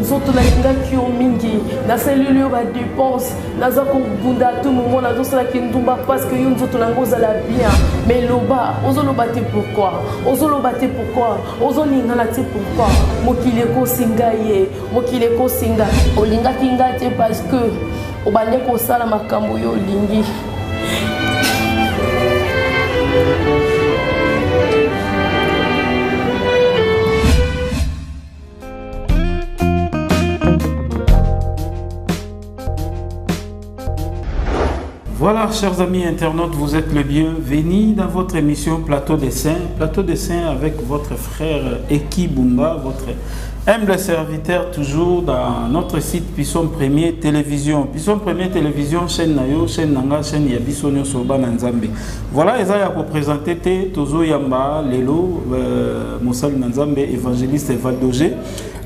Surtout la qui ont mingi, na cellule ba dépense, na za ko bunda tout moment na zo sala kindumba parce que yon zoto lango za la bien. Mais loba, ozo loba te pourquoi? Ozo loba te pourquoi? Ozo lingala te pourquoi? Mokile ko singa ye, mokile ko singa. Olinga kinga te parce que obande ko sala makambo yo lingi. Voilà, chers amis internautes, vous êtes le bienvenu dans votre émission Plateau des Saints avec votre frère Eki Bumba, votre humble serviteur, toujours dans notre site Pisson Premier Télévision. Pisson Premier Télévision, chaîne Nayo, chaîne Nanga, chaîne Yabisonyo Soba Nanzambe. Voilà, ils ont représenté Tozo Yamba, Lelo, Moussal Nanzambe, évangéliste Valdogé.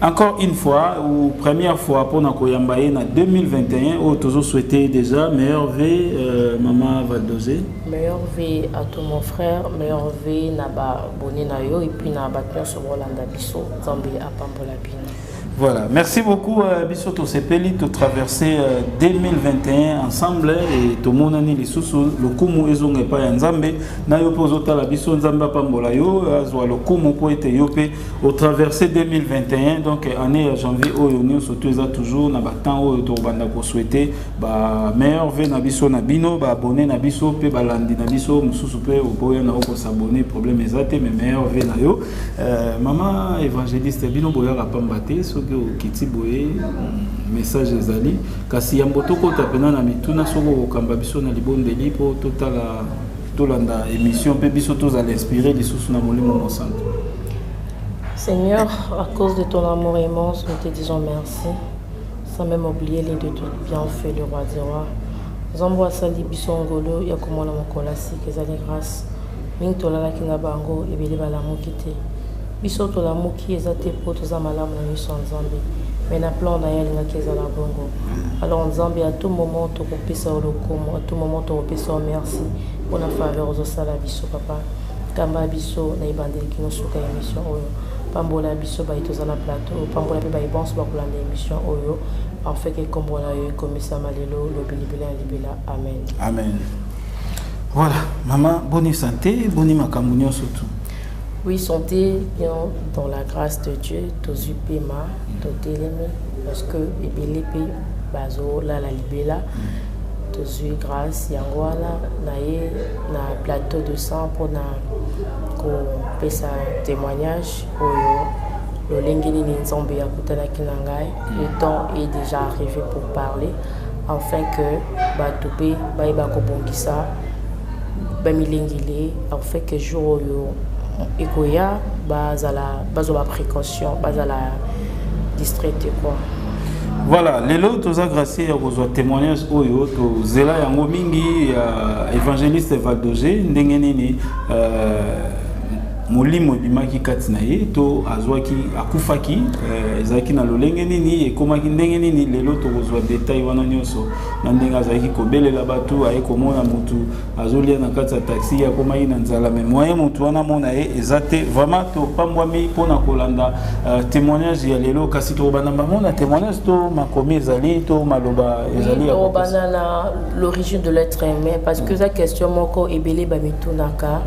Encore une fois, ou première fois pour Nakoyambaye en 2021, où Tozo souhaitait déjà meilleure vie, Maman Valdogé. Meilleure vie à tout mon frère, meilleure vie Naba Boni Nayo, et puis Naba Pion sur Rolanda Bisso, Zambé à Pambolabine. Voilà, merci beaucoup Bisso Tosepeli, de traverser 2021 ensemble et tout le monde a les sous le kumu ezonge pa ya Nzambe na yo pozota la Bisso Nzamba pambola yo azwa le kumu po ete yope au traverser 2021 donc année janvier oyo ni surtout eza toujours na batant oyo to banda ko souhaiter ba meilleur vie na Bisso na bino ba abonner na Bisso pe ba landi na Bisso mususu pe oboya na ko s'abonner problème ezate mais meilleur vie na yo maman évangéliste bino boya rapambate kiti boye message ezali kasi ya mboto ko tapena na mituna soko kamba biso na libondeli po totala tolanda émission pe biso tous à l'inspirer lisusu na molimo mosante. Seigneur, à cause de ton amour immense, nous te disons merci sans même oublier les deux bienfaits le roi des rois. Zambo asali biso ngolo ya komona mokolasi kezali grâce mingi tolala kinga bango ebele bala mokite biso to la moki ezate po toza malamu na miso Nzambe mais na plan na yali ngaki ezala bongo. Alors Nzambe à tout moment to kopesa olokomo, à tout moment to kopesa merci pour la faveur aux sala biso papa kamba biso na ibandeli kino suka émission oyo pambola biso ba itoza na plateau pambola pe ba ibonso ba kolanda émission oyo en fait que comme on a eu comme ça malelo le bilibela libela amen. Amen. Voilà, maman, bonne santé, bonne makambounion surtout. Oui, santé, bien dans la grâce de Dieu, tous paiement, tous télémé, parce que les bélépé, bazo la libéla, tous grâce, yangwala, naé, na plateau de sang pour na qu'on fait sa témoignage, le lingini nzambe ya kutana kinangai, le temps est déjà arrivé pour parler, afin que batopé, baïba kobongisa, bamilingile, afin que jour Ekoya, bazala précaution, bazala distraite quoi. Voilà, les autres grâce à témoignage oyo to zela yango mingi évangéliste Valdogé ndengenini molimo bimaki katinaye to azwaki akufaki ezaki na lolenge nini ekomaki ndenge nini lelo to kozwa détail wana nyonso na ndenge azaki kobelela batu aye komona mutu azolia na kati ya taxi akomaki na nzala mais moyen mutu wana mona ye ezate vraiment to pambwami pona kolanda témoignage ya lelo kasi to banamba mona témoignage to makomi ezali to maloba ezali to banana l'origine de l'être humain parce que la question moko ebele ba mitunaka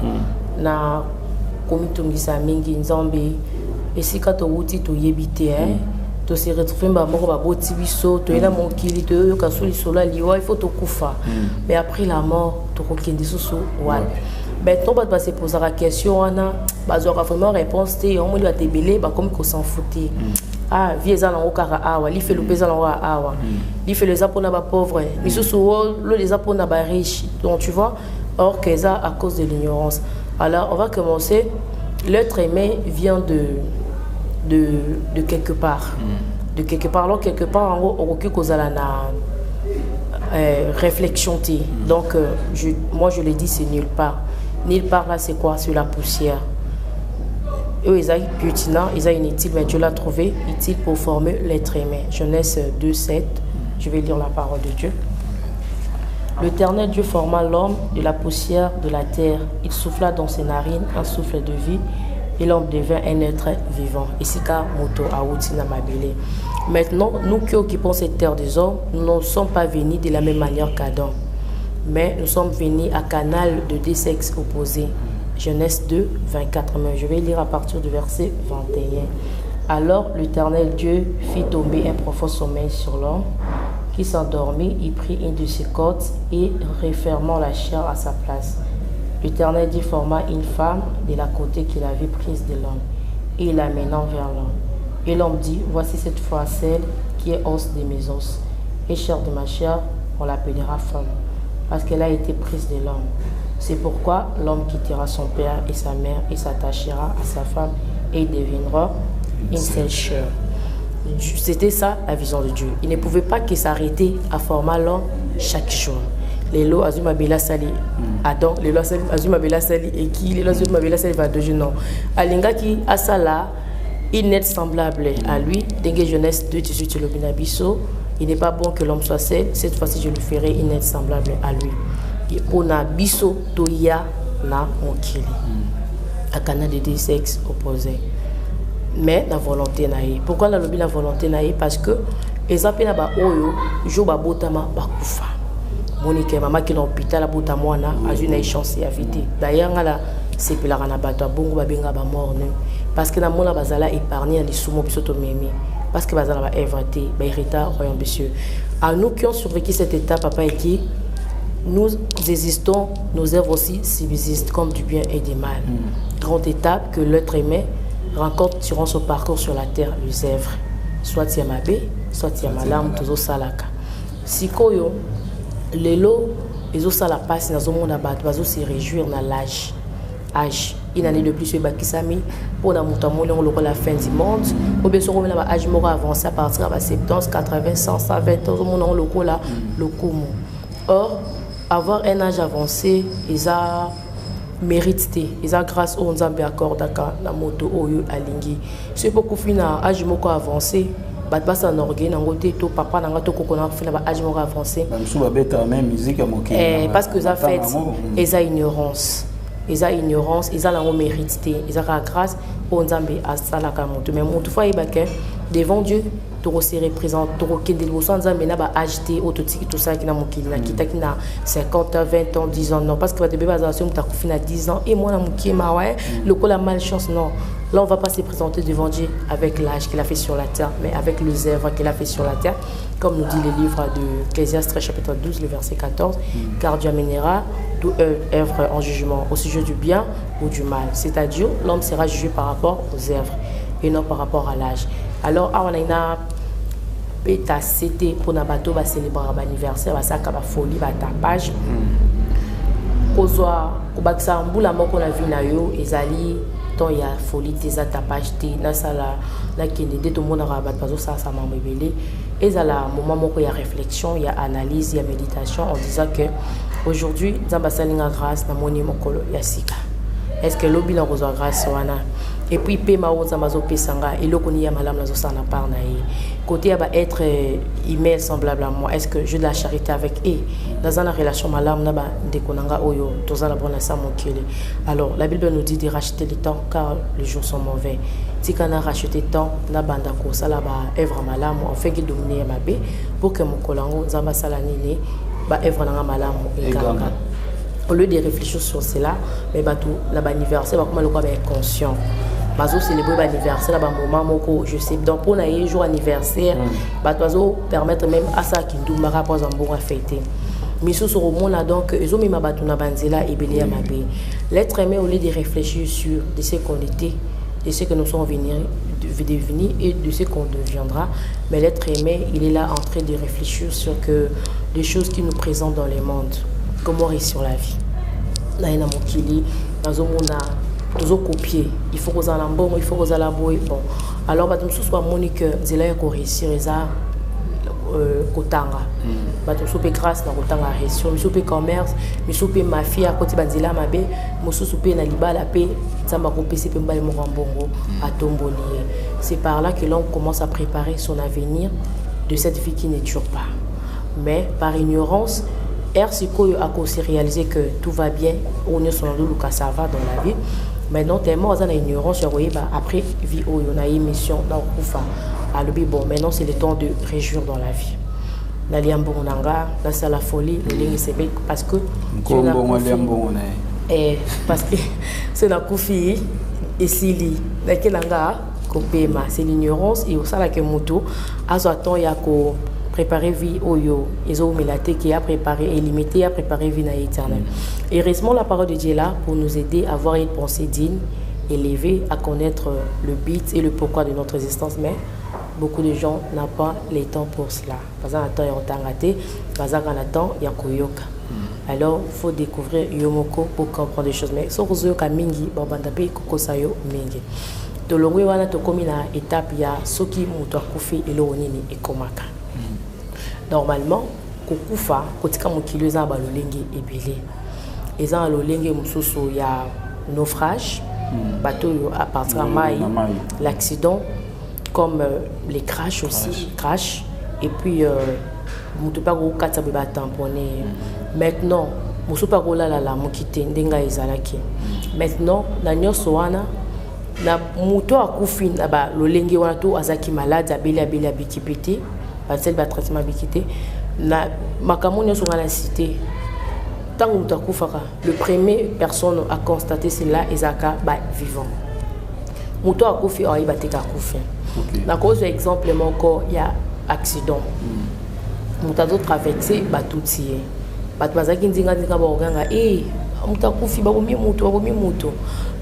na komitungisa mingi Nzambe esika to wuti to yebite to se retrouver ba moko ba boti biso to ela monkili to yo kasuli sola liwa il faut to kufa mais après la mort to kokindi susu wana ben to ba se poser la question wana ba zo vraiment réponse te on mo ba tebele ba comme ko s'en fouter ah vieza na okara awa li fait le pesa na awa li fait les apona ba pauvre mais susu lo les apona ba riche donc tu vois or que ça à cause de l'ignorance. Alors, on va commencer. L'être aimé vient de quelque part. De quelque part. Alors, quelque part, en gros, on recule cause à la réflexion. Donc, moi, je l'ai dit, c'est nulle part. Nulle part, là, c'est quoi? C'est la poussière. Eux, ils ont pertinent, ils ont inutile, mais Dieu l'a trouvé utile pour former l'être aimé. Genèse 2:7. Je vais lire la parole de Dieu. L'Éternel Dieu forma l'homme de la poussière de la terre. Il souffla dans ses narines un souffle de vie et l'homme devint un être vivant. Ici, moto awuti na mabele. Maintenant, nous qui occupons cette terre des hommes, nous ne sommes pas venus de la même manière qu'Adam. Mais nous sommes venus à canal de deux sexes opposés. Genèse 2, 24. Mais je vais lire à partir du verset 21. Alors l'Éternel Dieu fit tomber un profond sommeil sur l'homme qui s'endormit. Il prit une de ses cordes et refermant la chair à sa place. L'Éternel Dieu forma une femme de la côté qu'il avait prise de l'homme et l'amenant vers l'homme. Et l'homme dit, voici cette fois celle qui est os de mes os et chair de ma chair, on l'appellera femme, parce qu'elle a été prise de l'homme. C'est pourquoi l'homme quittera son père et sa mère et s'attachera à sa femme et il deviendra une seule chair. C'était ça la vision de Dieu. Il ne pouvait pas qu'il s'arrêtait à former l'homme chaque jour. Les lots Azuma Bela Sali, Adam, les lots Azuma Bela Sali et qui, les lots Azuma Bela Sali va de non. Alinga qui a ça là, il n'est semblable à lui. Dengue Genèse 2, 18, le Binabiso. Il n'est pas bon que l'homme soit seul. Cette fois-ci, je lui ferai une être semblable à lui. Et on a biso toya na mokili. À canal de deux sexes opposés. Mais la volonté naïe. Pourquoi la lobby la volonté naïe? Parce que les appels à oyo, jo ba botama bakufa. Monique maman qui est dans l'hôpital à Boutamoana a une chance à éviter. D'ailleurs, c'est pour la ranabato bongo babenga ba mort. Parce que dans mon bazala épargné les sous bisoto memi. Parce que bazala va inventé, ba hérita royaume monsieur. À nous qui ont survécu cette étape, papa et qui nous existons, nos œuvres aussi subsistent comme du bien et du mal. Grande étape que l'être aimé rencontre durant son parcours sur la terre, les œuvres. Soit tiamabé, soit tiamalam, toujours salaka. Si koyo, les lots, les os à la passe, dans le monde abattu, ils se réjouir dans l'âge. Âge. Une année de plus, ils sont pour la fin du monde. Ou bien, on a âge mort avancé à partir de 70, 80, 100, 120 ans, on a le coup. Or, avoir un âge avancé, ils ont mérité. Ils ont grâce au Nzambe accorde la moto Oyo Alingi. C'est beaucoup fin âge mort avancé. Parce que ça fait ils ont ignorance. Ils ont ignorance, ils ont la mérité, ils ont la grâce pour Nzambe à ça la kamoto. Mais mon toufa ibaka devant Dieu, tu se représente, tu requiers des leçons Nzambe n'a pas agité autotique tout ça qui n'a mokili na kita qui n'a 50 ans, 20 ans, 10 ans non parce que va te basation tu as fini à 10 ans et moi na mokié ma ouais le coup la malchance non. Là, on ne va pas se présenter devant Dieu avec l'âge qu'il a fait sur la terre, mais avec les œuvres qu'il a fait sur la terre. Comme nous dit le livre de Ecclésiaste, chapitre 12, le verset 14. Car Dieu amènera toute œuvre en jugement au sujet du bien ou du mal. C'est-à-dire, l'homme sera jugé par rapport aux œuvres et non par rapport à l'âge. Alors, on a une c'était pour nous célébrer l'anniversaire, ça a folie, tapage. Kozwa, Kobaksa, Mboula, qu'on a vu na yo, ezali. Il y a folie des tapage na sala na kende tout le monde rabat parce que ça m'a révélé et ça là moment où il y a réflexion, il y a analyse, il y a méditation en disant que aujourd'hui Nzamba salinga grâce na moni mokolo ya sika. Est-ce que lobi na reçoit grâce wana et puis pema o Nzamba zo pesanga et lokoni ya malam na zo sana par na ye côté va être email semblable à moi. Est-ce que je de la charité avec eux dans une relation malam na ba dekonanga oyo tozala bona sa mokele. Alors la Bible nous dit de racheter le temps car les jours sont mauvais. Si on a racheté temps na banda ko sala ba œuvre malam on fait que dominer ma bé pour que mon kolango Nzamba salani ne ba œuvre na malam ekanga. Au lieu de réfléchir sur cela, mais bah tout là bas anniversaire, bah comment le quoi être conscient. Bazo célébrer l'anniversaire là bas moment moko je sais donc pour un jour anniversaire, bah toi permettre même à ça qui nous mara pas un bon fêter. Mais sur ce monde là donc ils ont mis ma batuna banzela et belé à ma bé. L'être aimé au lieu de réfléchir sur de ce qu'on était, de ce que nous sommes devenir et de ce qu'on deviendra, mais l'être aimé il est là en train de réfléchir sur que les choses qui nous présentent dans le monde. Comment réussir la vie? Là, il y a mon kili, dans un monde toujours copier. Il faut qu'on ait un bon, il faut qu'on ait un bon. Alors, bah, tout soit Monique, c'est là qu'on réussit, ça, kotanga. Bah, tout soit grâce dans kotanga réussir. Mais soit commerce, mais soit mafia, côté banzila mabe, mais soit na liba la paix, ça m'a coupé, c'est pas mal mon rambongo à tombolier. C'est par là que l'homme commence à préparer son avenir de cette vie qui ne dure pas. Mais par ignorance, Ersiko a aussi réalisé que tout va bien, on est sur le Lucas, ça va dans la vie. Maintenant, tellement on a ignorance, après vie où on a une mission dans Koufa. alors bon maintenant c'est le temps de réjouir dans la vie. D'aller en Bonanga, là c'est la folie, le ligne c'est parce que parce que c'est la koufi et sili c'est l'ignorance et aussi la que moto attend il y a qu'au préparer vie oyo ils ont mélaté qui a préparé et limité à préparer vie na éternelle. Et récemment la parole de Dieu est là pour nous aider à avoir une pensée digne, élevée, à connaître le but et le pourquoi de notre existence, mais beaucoup de gens n'ont pas le temps pour cela. Parce qu'on attend, il y a un temps raté, parce qu'on attend, il y a koyoka. Alors, il faut découvrir Yomoko pour comprendre des choses. Mais si vous avez mingi, babandabe kokosayo mingi. De longue wana to komi na étape ya soki muto akufi elonini ekomaka. Normalement, kokufa kotika mokilo eza balolenge ebele. Eza lolenge mususu ya naufrage, bateau à partir de mai, l'accident comme les crashs aussi, crash et puis muto pa ko katsa ba tamponner. Maintenant, muso pa ko la mokite ndenga ezalaki. Maintenant, na nyoso wana na muto akufi na ba lolenge wana to azaki malade abeli bikipete, basel ba traitement bikité na makamoni nyoso ngala cité. Tant que le premier personne à constater cela est Zaka vivant. Mouto a koufi a ibate ka koufi. Na cause exemple encore il y a accident. Mouto a traversé batoutie. Batbazaki ndinga ndinga ba oganga mouto a koufi ba komi mouto.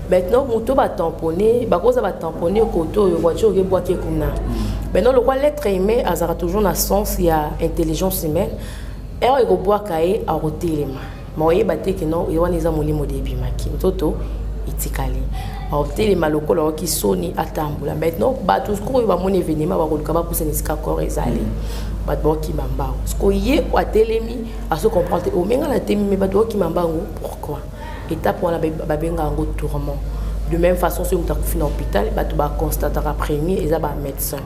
Maintenant mouto ba tamponner, ba cause ba tamponner koto yo voiture ke boaki kuna. Maintenant le quoi l'être aimé azara toujours na sens il y a intelligence humaine. Et on go boa kae a rotelema. Moye bate que non et on les a molimo début maki toto itikali a rotelema lokolo ki soni atambula. Maintenant ba tout ce qu'on va mon événement ba ko ba pousser nisika corps ezali ba do ki mamba ce ko yé o telemi à se comprendre o menga la temi mais ba do ki mamba pourquoi étape on la ba benga ngo tourment. De même façon si on t'a confiné en hôpital ba to ba constatera premier et ça ba médecin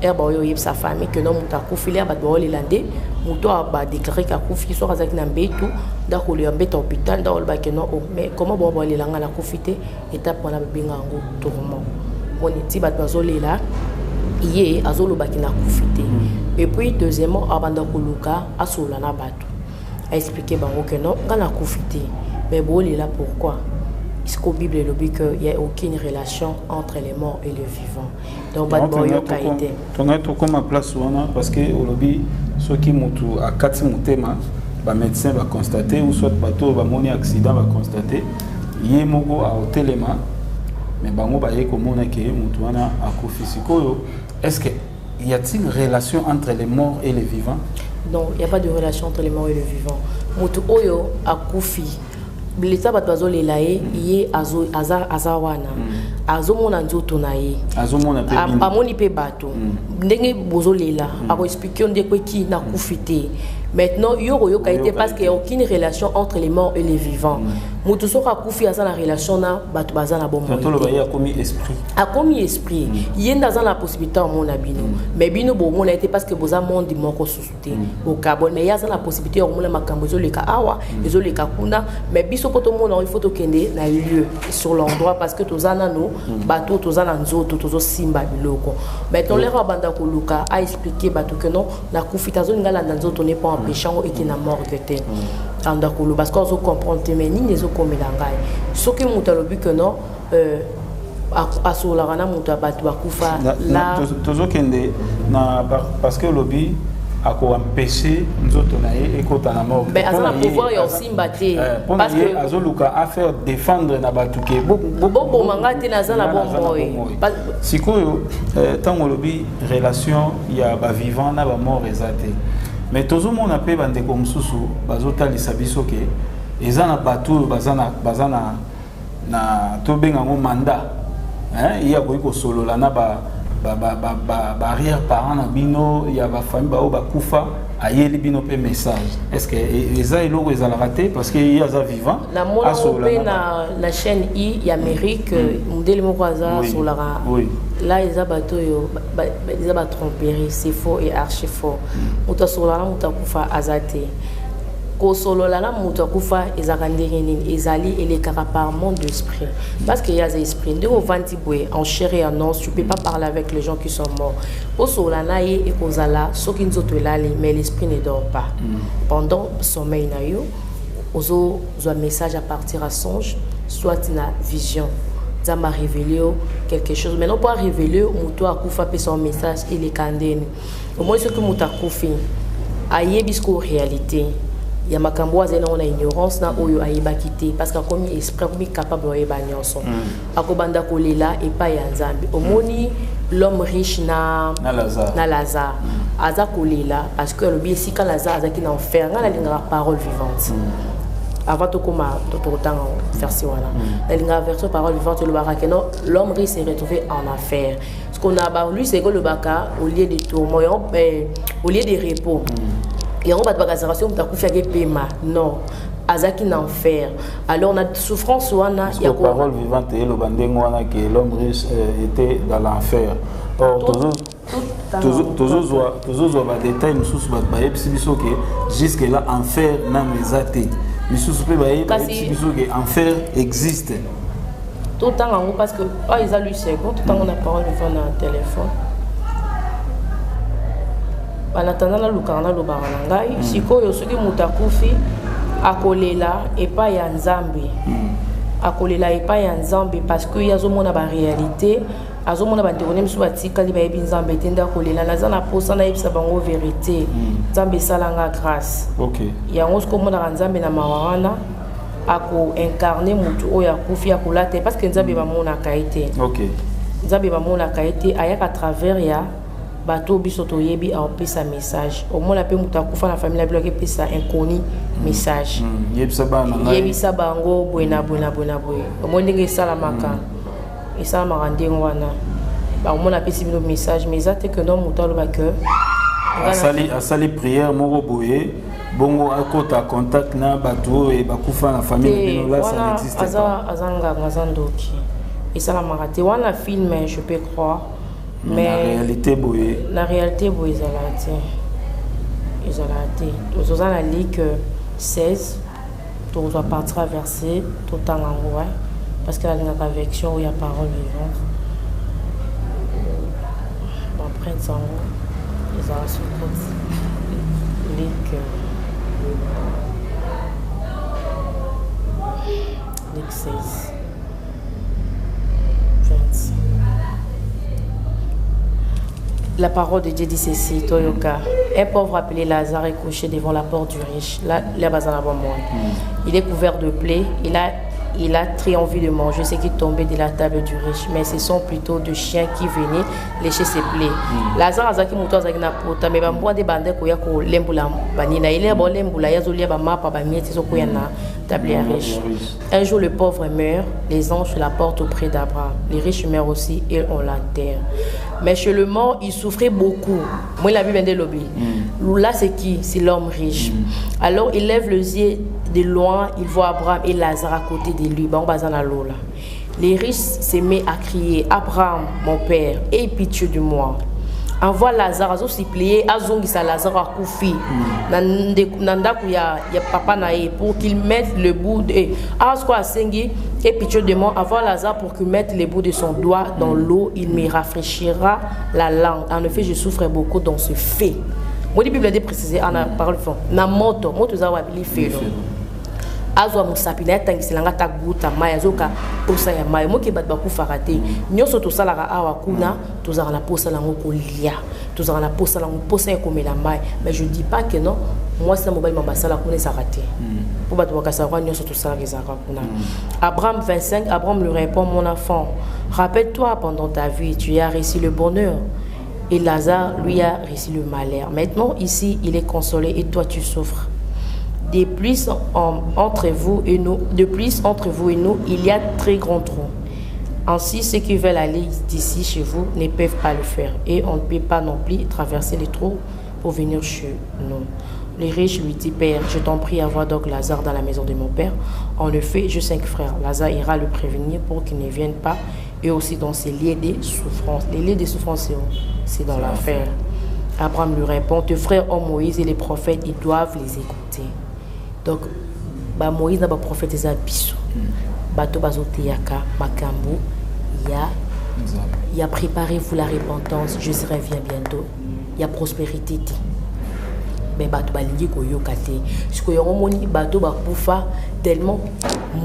et sa famille que non muta kufile ba do landé muto ba déclarer ka kufi so razaki na mbetu da ko le mbeta hôpital da ba que non mais comment bon ba langa la kufite étape on a benga ngo tourment on ti ba bazolela yé azolo ba ki na kufite. Et puis deuxièmement abanda koluka asola na batu a expliquer bango que non ngana kufite mais bon là pourquoi est-ce qu'au Bible le dit qu'il n'y a aucune relation entre les morts et les vivants. Donc, on a tout comme à place parce que au lobby, ceux qui montent à 4 moutema, le médecin va constater, ou soit bateau va monter accident va constater, il y a mogo à hôtelema, mais bango ba yeko mona ke mutuana à kofisiko. Est-ce que y a-t-il une relation entre les morts et les vivants? Non, il n'y a pas de relation entre les morts et les vivants. Mutu oyo akufi. L'état bateau les laé yé azawana azomona nzoto na ye azomona pe amoni pe bato ndenge bozolela ako expliquer on de quoi qui na kufité. Maintenant yo kaité parce qu'il y a aucune relation entre les morts et les vivants. Mutu soka kufi asa la relation na bato bazana bombo to le baye a commis esprit yenda za la possibilité mon abino mais bino bo mon a été parce que boza monde moko susute au carbone mais ya za la possibilité au mon makambo zo le ka awa zo le ka kuna mais biso poto mon il faut to kende na lieu sur l'endroit parce que tozana no bato tozana nzoto tozo simba biloko. Maintenant les rabanda ko luka a expliqué bato que non na kufita zo ngala nzoto n'est pas empêchant et qui n'a mort que te andakulu parce qu'on se comprend mais ni les comme langai ce que muta le but que non asola rana muta batu bakufa là toujours kende na parce que lobby a ko empêcher nzoto na ye ekota na mort mais azana pouvoir ya osimbaté parce que azoluka à faire défendre na batu ke bo mangate na zana bombo sikoyo tango lobby relation ya ba vivant na ba mort ezate. Mais tout le monde a payé bande comme soussou, bazota lisabiso ke, ezana bateau bazana na tobenga ngo mandat, il y a beaucoup solo là na ba arrière parents na bino, il y a ba famille ba kufa, ayeli bino pe message. Est-ce que eza elo eza la raté parce que y a za vivant. La mona na la chaîne I Amérique, modèle moko aza sur la. Oui. Là ils ont trompé, c'est faux et archi faux. Muta solana muta kufa azate. kosolola na mutu akufa ezaka ndenge nini ezali elekaka par monde d'esprit parce que yaza esprit nde ovandi boye en chair et en os tu peux pas parler avec les gens qui sont morts osolola na ye ekozala soki nzoto elali mais l'esprit ne dort pas pendant sommeil na yo ozo un message à partir à songe soit na vision ça m'a révélé quelque chose mais non pas révéler mutu akufa pe son message il est candene au moins ce que mutu akufi ayebisko réalité il y a makambo azena on a ignorance na oyo ayeba kité parce que comme esprit comme capable oyeba nyonso akobanda kolela et pas ya nzambe omoni l'homme riche na Lazare aza kolela parce que le si quand Lazare azaki na enfer ngala linga parole vivante avant to koma to temps version wana la linga version parole vivante le baraka non l'homme riche s'est retrouvé en enfer ce qu'on a lu c'est que le baka au lieu de tourment au lieu de repos et on va pas gazaration ta kufia ke pema non azaki na enfer alors on a souffrance wana il y a parole vivante et le bandengo wana que l'homme riche était dans l'enfer or toujours ba détail mususu ba yebisi biso que jusque là enfer na mezate mususu pe ba yebisi biso que enfer existe tout temps en parce que pas ils a lu second tout temps on a parole vivante dans téléphone banatanda na lukana lo barangai sikoyo soki mutakufi akolela epa ya nzambe akolela epa ya nzambe parce que yazomona ba réalité azomona ba ndekone misu batikali ba yebi nzambe tenda kolela naza na posa na yebisa bango vérité nzambe salanga grâce OK yango siko mona nzambe na mawana ako incarner mutu oya kufi akolate parce que nzambe ba mona kaite OK nzambe ba mona kaite ayaka à travers ya bateau bisoto yebi a pesa message au moins la pe muta kufa na famille la bloqué pesa inconnu message yebisa bango buena au moins ndenge sala maka et ça m'a rendu wana ba au moins la pesa bino message mais ça que non muta lo ba que asali prière moko boye bongo akota contact na bateau et bakufa na famille bino là ça n'existe pas azanga ngazandoki et ça m'a raté wana film je peux croire mais la réalité boy ils ont la Ligue 16 tu dois pas traverser tout temps en roi parce que la version où il y a parole vivante après ça ils ont sur Ligue 16 20. La parole de Dieu dit ceci, Toyoka. Un pauvre appelé Lazare est couché devant la porte du riche. Là, il est couvert de plaies. Il a très envie de manger ce qui tombait de la table du riche. Mais ce sont plutôt de chiens qui venaient lécher ses plaies. Lazare azaki muto azaki na pota mais bambo de bande ko yako lembula banina ile bo lembula yazo lia ba mapa ba mieti so ko yana table riche. Un jour le pauvre meurt, les anges la portent auprès d'Abraham. Les riches meurent aussi et on l'enterre. Mais chez le mort, il souffrait beaucoup. Moi, la Bible de lobby. Là, c'est qui? C'est l'homme riche. Alors, il lève les yeux de loin, il voit Abraham et Lazare à côté de lui. Les riches se mettent à crier, Abraham, mon père, aie pitié de moi. Envoie Lazare, azo supplier, azongisa Lazare à Koufi. Nandaku ya papa nae pour qu'il mette le bout de. Asko asengi, aie pitié de moi. Envoie Lazare pour qu'il mette le bout de son doigt dans l'eau. Il me rafraîchira la langue. En effet, je souffre beaucoup dans ce fait. Moi, la Bible a précisé en parole fond. Na moto zawa bili fait. Azwa musapina tangiselanga taguta maya zoka posa ya maya moki bat baku farate nyoso to sala awa kuna to za la posa lango kolia to za la posa lango posa komela maya mais je dis pas que non moi c'est mobile mama sala kuna ça raté pour bat bakasa kwa nyoso to sala rezaka kuna Abraham 25 Abraham lui répond mon enfant rappelle-toi pendant ta vie tu as réussi le bonheur et Lazare lui a réussi le malheur maintenant ici il est consolé et toi tu souffres. De plus entre vous et nous, il y a très grand trou. Ainsi, ceux qui veulent aller d'ici chez vous ne peuvent pas le faire. Et on ne peut pas non plus traverser les trous pour venir chez nous. Les riches lui dit, Père, je t'en prie, avoir donc Lazare dans la maison de mon père. En effet, j'ai 5 frères. Lazare ira le prévenir pour qu'il ne vienne pas. Et aussi dans ces lieux de souffrance. Les lieux de souffrance, c'est dans l'enfer. Abraham lui répond, tes frères ont Moïse et les prophètes, ils doivent les écouter. Donc Moïse na ba prophète eza biso bato bazoteyaka makambo il y a préparez-vous la repentance, Jésus revient bientôt. Il y a prospérité. Mais bato balingi koyoka te. Siko yongo moni bato bakufa tellement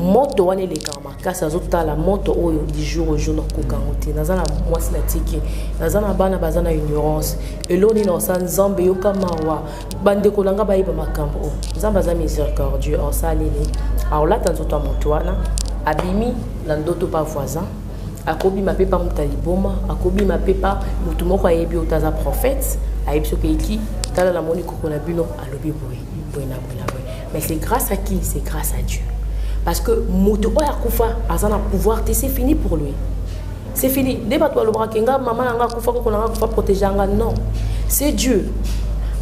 moto wane le karma kasa zota la moto oyo du jour au jour ko kangote. Nazana mwasi na tiki. Nazana bana bazana ignorance. Eloni no san zambe yoka mawa. Bande kolanga ba iba makambo. Zamba za miséricordieux en salini. Alors là tanzoto moto wana abimi na ndoto pa voisin. Akobi ma pepa mutaliboma, akobi ma pepa mutu moko ayebi otaza prophète, ayebi soki eki tala la moni kokona bino alobi boye. Mais c'est grâce à qui? C'est grâce à Dieu. Parce que mutu oya kufa azana pouvoir, c'est fini pour lui. C'est fini. Débat toi le bras kenga maman nga kufa ko na kufa protéger nga non. C'est Dieu.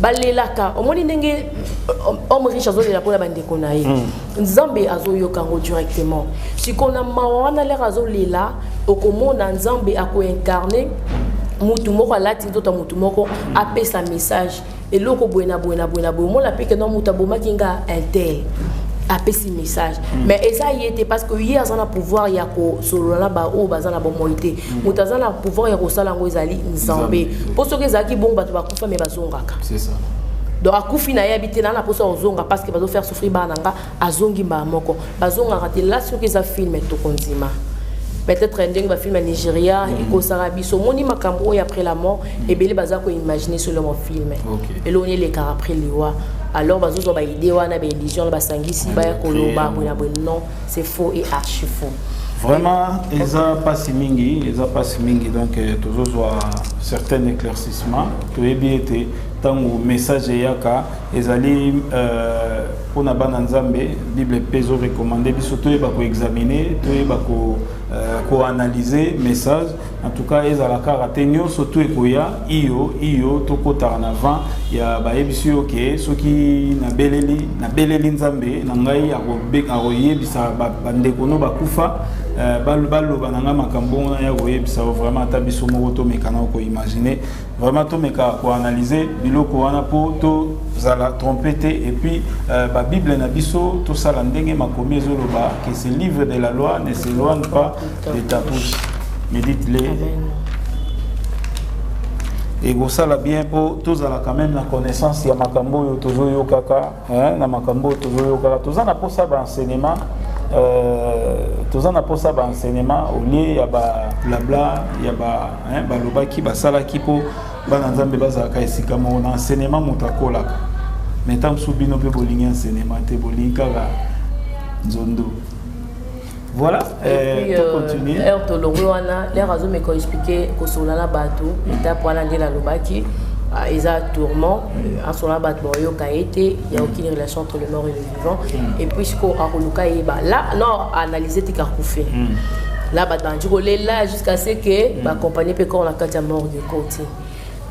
Balelaka omoni ndenge homme riche azolela pour la bande konaye nzambe azoyoka ngo directement si kona mawana le azolela okomona nzambe ako incarner mutu moko alati nzoto mutu moko apesa message eloko buena mona pe que non muta boma kinga intel apesi message mais eza yete parce que hier azana pouvoir ya ko solola ba o bazana bo moité mutazana pouvoir ya ko sala ngo ezali nzambe poso ke zaki bon bato bakufa me bazongaka c'est ça. Donc akufi na yabité na poso ozonga parce que bazo faire souffrir bananga azongi ba moko bazonga raté là sur que ça filme to konzima peut-être un dingue va film à Nigeria et ko sarabiso moni makambo après la mort et belé baza ko imaginer sur le film et l'on les car après liwa. Alors, bazo ba idée wana ba édition ba sangisi ba koloba non, c'est faux et archi faux. Vraiment, ils ont pas si mingi, donc toujours certains éclaircissements. Tout est bien été tant au message yaka, ils allaient pour na bananzambe, Bible peso recommandé, surtout ils vont examiner, ils vont analyser message. En tout cas, ils allaient karatenyo surtout ekoya iyo toko ta en avant, il y a ba ebisi ok, ceux qui na beleli nzambe, na ngai aroye bisa bandeko no bakufa. Balo bananga makambo na ya koyebisa vraiment tabiso moko to mekana ko imaginer vraiment to meka ko analyser biloko wana po to zala trompete et puis ba Bible na biso to sala ndenge makomi ezoloba que ce livre de la loi ne s'éloigne pas de ta bouche. Médite-les. Et go sala bien po to zala quand même la connaissance ya makambo yo tozo yo kaka na makambo tozo yo kaka to zana po sa ba enseignement tous en apportant ça enseignement au lieu il y a blabla il y a baloba qui basala qui po bananzambe bazaka esika mon enseignement mutakola mais tant subino pe bolingi enseignement te bolinga la nzondo voilà et puis continuer to longo wana les raisons me ko expliquer ko solana bato étape wana ndela lobaki ils ont tourment à son abat boyo kaete il y a aucune relation entre le mort et le vivant et puisqu'on a roluka là non analyser tes carcoufés là bah là jusqu'à ce que ma compagnie peut qu'on a quand mort de côté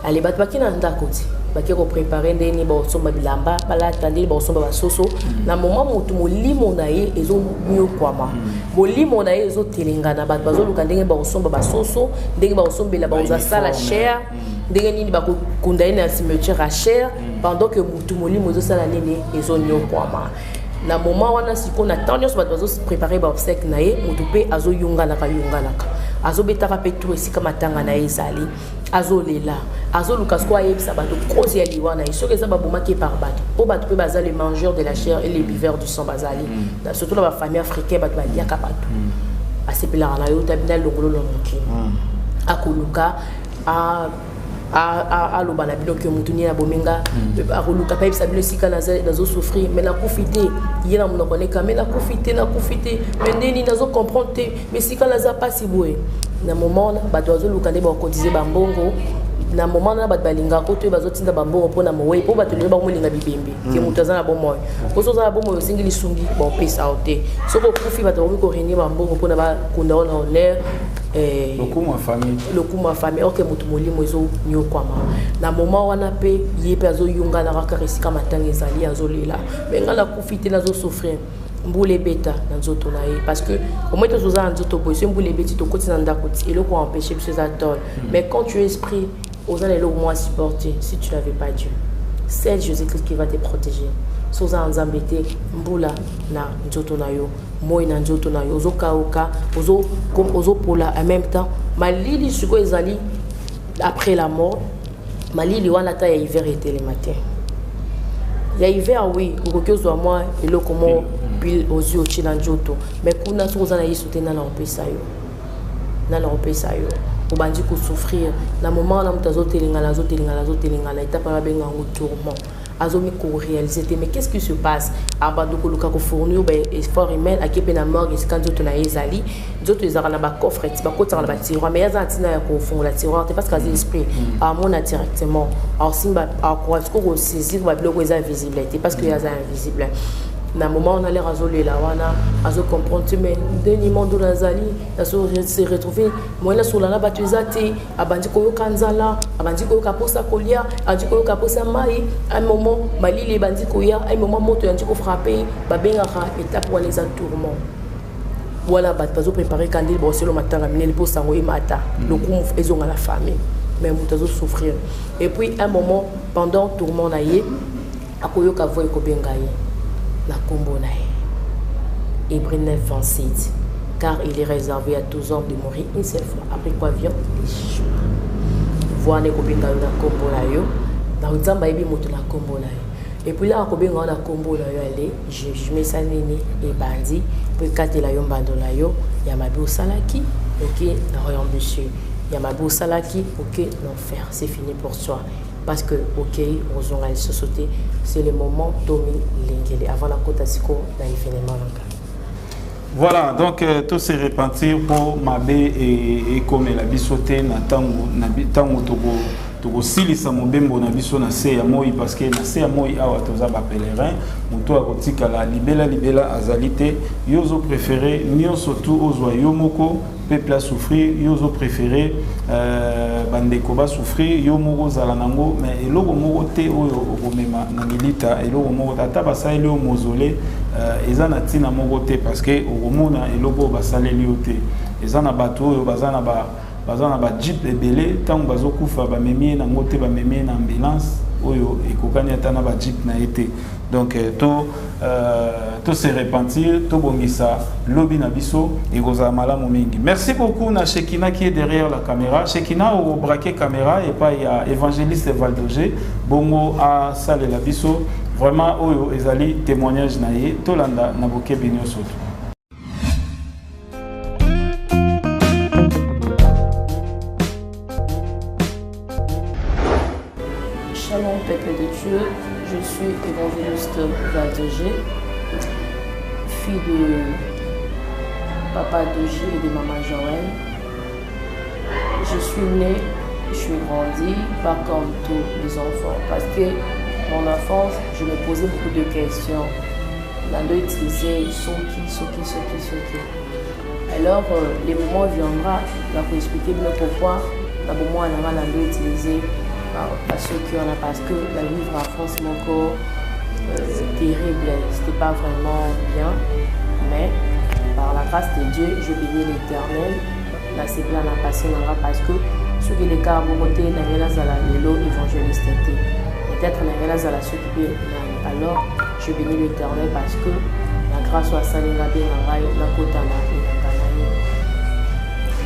allez bat qui n'a pas côté bah qui préparer des ni bon somba bilamba bala attendre bon somba soso na moment où tout molimo nae ils ont mieux quoi ma molimo nae ils ont telingana bat bazo lukandenge bon somba soso ndenge bon somba la bon za la chair ndenge nini bakunda na cimetière à chair pendant que mutu molimo zo sala nene ezo nyokwama na moment wana siko na temps nyonso bato bazo préparer ba obsèque na ye mutu pe azo yunganaka azo betaka pe tout esika matanga na ezali azo lela azo lukas ko ayebisa bato cause ya liwa na iso keza babomaki par bato po bato pe baza les mangeurs de la chair et les buveurs du sang bazali surtout la famille africaine bato baliaka bato asepelaka na yo tabina longolo na moki akoluka a lobana bino que mutuni na bomenga a roluka pa bisa bino sika nazo souffrir mais na profiter yena mon koneka mais na profiter mais ndeni nazo comprendre mais sika naza pas si boé na moment ba dozo luka ne ba cotiser ba mbongo na moment na ba balinga ko to ba zotinda ba mbongo pona mowe po ba to ba molinga bibembe ke mutaza na bomoy ko so za bomoy singili sungi ba pesa ote so ko profiter ba to ko renier ba mbongo pona ba kunda on honneur le coup ma famille ok mutu molimo ezo nyokwama na moment wana pe yepe azo yunga na rakarisika matanga ezali azolela mais ngala profiter nazo souffrir mbule beta na nzoto na ye parce que au moins tous ans nzoto boy c'est mbule beti to kotina ndakoti et le ko empêcher ces atol mais quand tu es esprit aux allez le moins supporter si tu n'avais pas Dieu c'est Jésus-Christ qui va te protéger. Soza Nzambete, Mbula na njoto na yo, moi na njoto na yo, ozo kaoka, ozo pola en même temps. Malili suko ezali après la mort, malili wana ta ya hiver était le matin. Ya hiver oui, okokezwa moi elo komo pile aux yeux china njoto, mais kuna soza na yisote na opesa yo. Na opesa yo. Obandi ko souffrir na moment na mutazo telingala étape ba benga ngo tourment. Azomi ko réaliser mais qu'est-ce qui se passe abando ko luka ko fournir ba effort humain akepe na morgue scanjo to na ezali nzoto ezara na ba coffre ti ba kotanga ba tiroir mais yaza ntina ya ko fongola tiroir te parce que l'esprit a mona directement alors simba a ko ko saisir ba biloko eza visible parce que yaza invisible. Na moment on allait rasoler la wana azo comprendre mais dernier monde nazali azo se retrouver moi là sur la batuzate abandi ko kanzala abandi ko kaposa kolia abandi ko kaposa mai un moment malili bandi ko ya un moment moto yandi ko frapper ba benga étape pour les tourments voilà bat bazo préparer candile bon c'est le matin ramener pour sango et mata le coup ils ont la famille mais moto azo souffrir et puis un moment pendant tourment naie akoyo ka voye ko bengaye la Combonae. Hébreux 9, 26. Car il est réservé à tous hommes de mourir une seule fois. Après quoi vient les jugements. Voir les copines dans la Combonae. Dans le temps, il y a la Combonae. Et puis là, il y a la Combonae. Je mets ça nini et bandi. Puis quand il y a un bando là, il y a ma beau salaki. Ok, non, monsieur. Il y a ma beau salaki. Ok, l'enfer. C'est fini pour toi. Parce que, ok, on va se sauter, c'est le moment Tommy Lingele, avant la côte à Siko, dans l'événement. Voilà, donc tout se repentir pour Mabé et comme la bisoté, Natango Togo Silisa Mobembo na biso na se ya moi parce que na se ya moi awa toza ba pèlerin muto akotika la libela azalité yozo préféré nyonso tout ozwa yo moko peuple a souffrir yozo préféré bandeko ba souffrir yo moko zala nango mais eloko moko te oyo okomema na milita eloko moko tata basali yo mausolée eza na tina moko te parce que okomona eloko basaleli yo te eza na bato oyo bazana ba bazana ba jeep ebele tango bazokufa ba memie na ngote ba memie na ambulance oyo ekokani ata na ba jeep na été donc to se repentir to bongisa lobi na biso ekozala malamu mingi. Merci beaucoup na Shekina qui est derrière la caméra. Shekina au braquet caméra et pas il y a évangéliste Valdoger bongo a salé la biso vraiment oyo ezali témoignage na ye to landa na boke binyo soto. Shalom peuple de Dieu, je suis évangéliste Valdoger, fille de papa Doji et de maman Joël. Je suis née, je suis grandie, pas comme tous les enfants, parce que mon enfance, je me posais beaucoup de questions. On doit utiliser Soki. Alors, les moments viendra, on va expliquer pourquoi, d'abord on a utiliser à ceux qui en a parce que la vivre en France mon corps terrible, c'était pas vraiment bien, mais par la grâce de Dieu je bénis l'Éternel la c'est bien la passé parce que ceux qui les cas côté na la l'élo évangéliste peut-être na la ceux qui alors je bénis l'Éternel parce que la grâce soit salée la bien la côté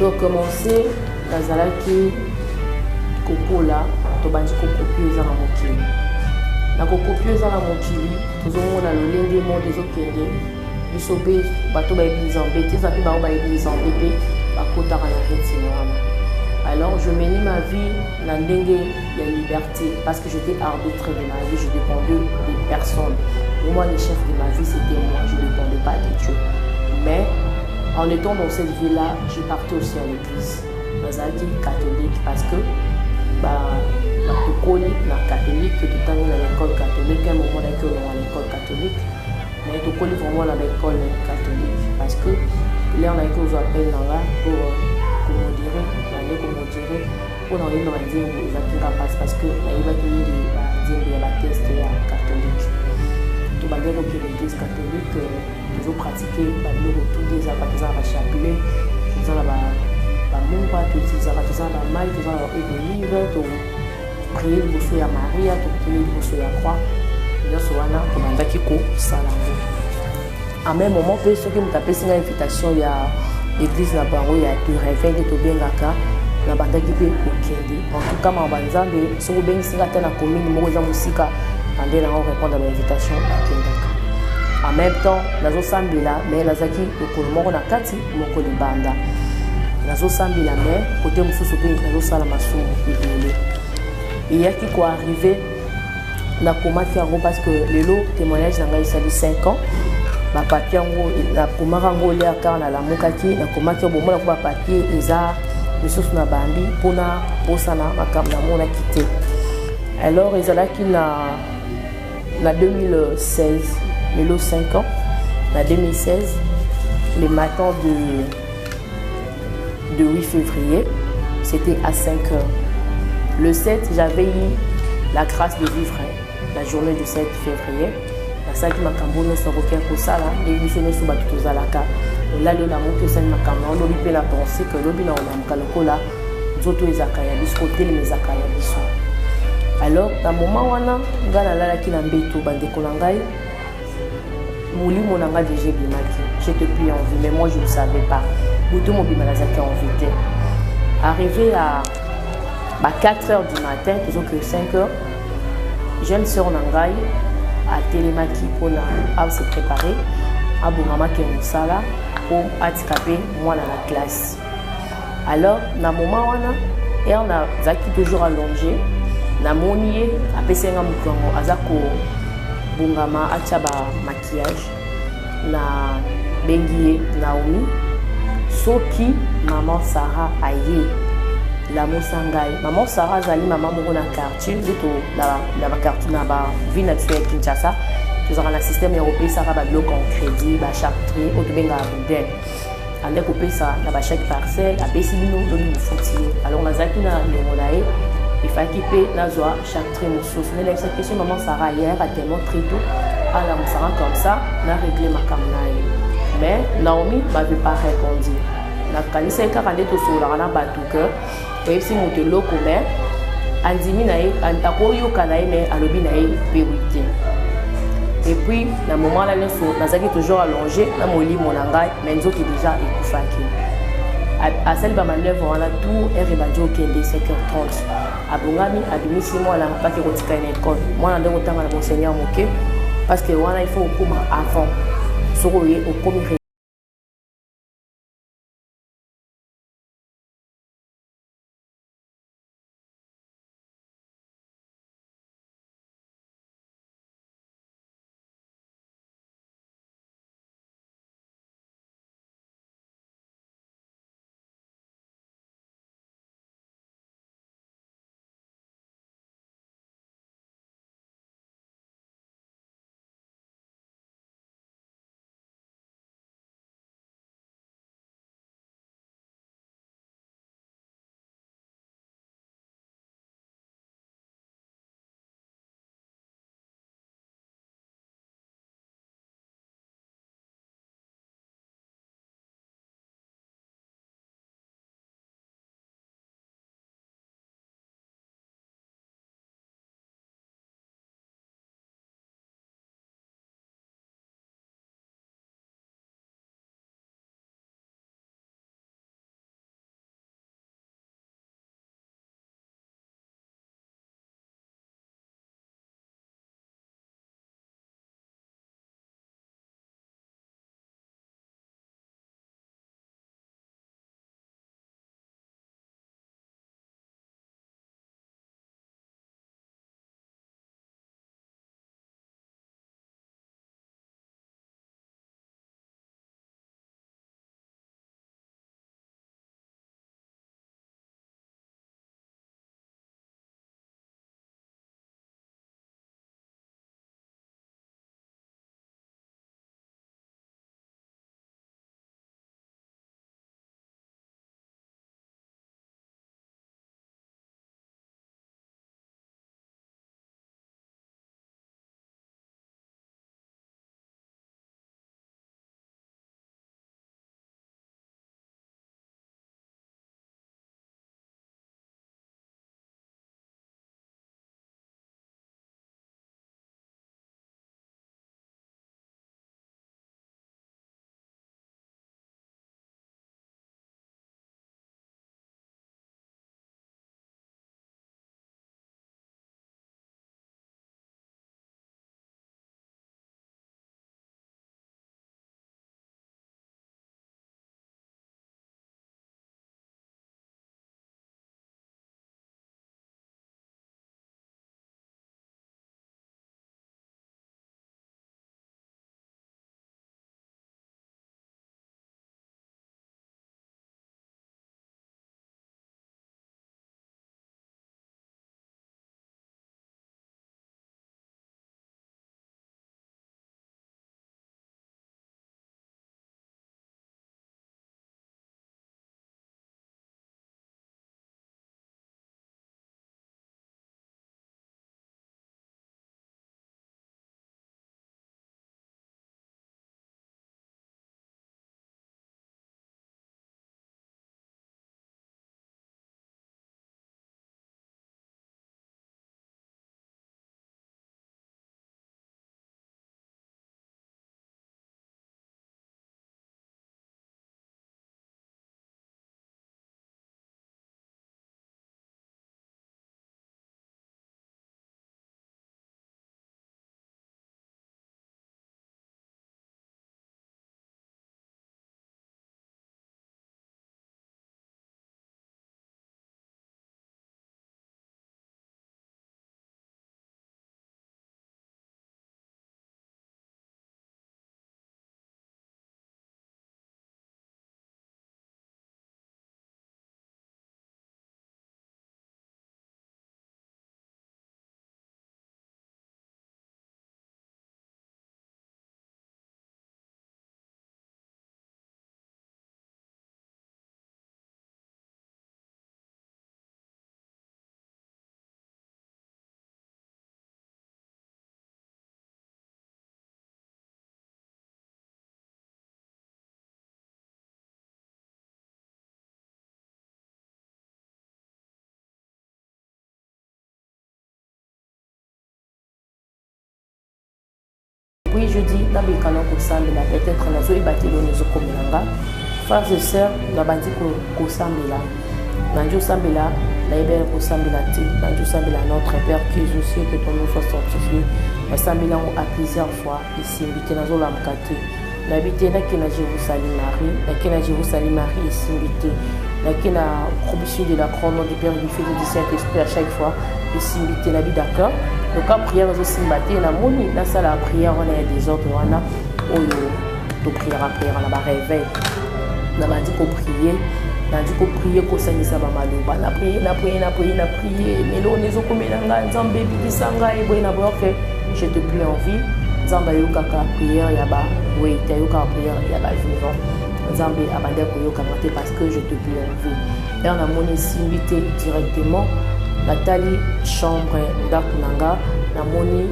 donc commencer la qui kokola tobandi kokopie eza na mokili na kokopie eza na mokili tozomona lolenge monde ezokende biso mpe bato bayebi nzambe te eza mpe bango bayebi nzambe mpe bakotaka na retine wana. Alors je mène ma vie na ndenge ya liberté parce que j'étais arbitre de ma vie, je dépendais des personnes. Pour moi le chef de ma vie c'était moi, je ne dépendais pas de Dieu. Mais en étant dans cette vie là, je partais aussi à l'église nazalaki catholique parce que tokoli na catholique totangi na l'école catholique un moment na l'école catholique mais tokoli vraiment na l'école catholique parce que là on a été aux appels là pour modérer pour dans une radio parce que là il va tenir des tests catholique tout bagage donc l'église catholique ils ont pratiqué tout des apôtres à chapelet ils ont là Mumba, tout ça, la maille, tout ça, et le livre, prier liboso ya Maria, to prier liboso ya croix. Nyonso wana to bandaki ko salango. En même moment pe soki mutapesi nga invitation ya église na bango ya tu réveil to bengaka na bandaki pe okende. En tout cas ma banzambe so bengi nga ta na commune moko za musika ande na répondre à l'invitation akendaka. En même temps nazo sambila mais nazaki lokolo moko na kati moko libanda. Nazo sambila mais côté mususu pe nazo sala masumu ibele. Et yaki ko arrivé na komaki yango parce que lelo témoignage na ngai sali 5 ans ba papier yango na komaka yango le aka na lamukaki na komaki bo mona ko ba papier eza misusu na bambi pona posana makambo na mona kité. Alors ezalaki na 2016 lelo 5 ans na 2016 le matin de 8 février c'était à 5 heures. Le 7 j'avais eu la grâce de vivre la journée du 7 février. La salle qui m'a camboné sur aucun cosa là, les missionnaires sont battus tous à la carte. Là, le namour que ça m'a camboné, on a la pensée que l'objet n'a pas le là, d'autres les akayabis, côté les akayabis. Alors, dans le moment où on a, gana la qui n'a pas tout, bande konangai, mouli mon anga déjà bimaki. J'étais plus en vie, mais moi je ne savais pas. Boutou mon bimalazaki en vie. Arrivé à 4 heures du matin, disons que 5 heures, jeune sœur Nangai a télémaki pour se préparer à Boumamaki Moussala pour attraper moi dans la classe. Alors, dans le moment où on a Zaki toujours allongé, na monier a pesé un moukango azako bungama achaba maquillage na bengié Naomi soki maman Sarah aye la Mosangai. Maman Sarah Zali, maman moko na quartier, la quartier na ba ville naturelle Kinshasa. Nous avons un système européen, ça va bloquer en crédit, ba chaque tri, au benga abondel. Ande coupé ça, na ba chaque parcelle, a besibino do nous foutier. Alors on a zaki na nemolae, il faut équiper na zoa chaque tri mususu. Mais la question maman Sarah hier a tellement très tôt, à la Sarah comme ça, na réglé ma kamnae. Mais Naomi m'avait pas répondu. Na kanisa ka kande to sola na batuka. Et si mon telo commun, andimi nae, antako yo kanae mais alobi nae péwité. Et puis, dans le moment là, nous toujours allongé, dans mon lit, mon langue, mais nous qui déjà écoufaki. À celle de ma manœuvre, on a tout un rebadjo qui est de 5h30. À Bungami, à Bimisi, moi, on n'a pas de l'école. Moi, on a de temps à l'enseignant, parce que on a il faut au comment avant. Sur au premier puis je dis na bekana ko sambela peut-être na zo ibatelo nezo komelanga frères et sœurs na bandi ko sambela na jo sambela na ebe ko sambela ti na jo sambela notre Père qui est aussi que ton nom soit sanctifié na sambela à plusieurs fois ici bité na zo lamkate na bité na kina Jérusalem Marie ici bité na kina promission de la couronne du Père du Fils et du Saint-Esprit à chaque fois ici bité na bi d'accord donc la prière aux simbaté na moni na sala prière on a des ordres wana oyo to prière on a ba réveil na ba dit ko prier na dit ko prier ko sangisa ba maloba na prier mais lo nezo komelanga nzambe bikisanga e boy na bo que je te prie en vie nzamba yo kaka prière ya ba oui ta yo kaka prière ya ba vivant nzambe abanda ko yo kaka parce que je te prie en vie et on a moni simbité directement Nathalie chambre d'Akunanga, Namoni,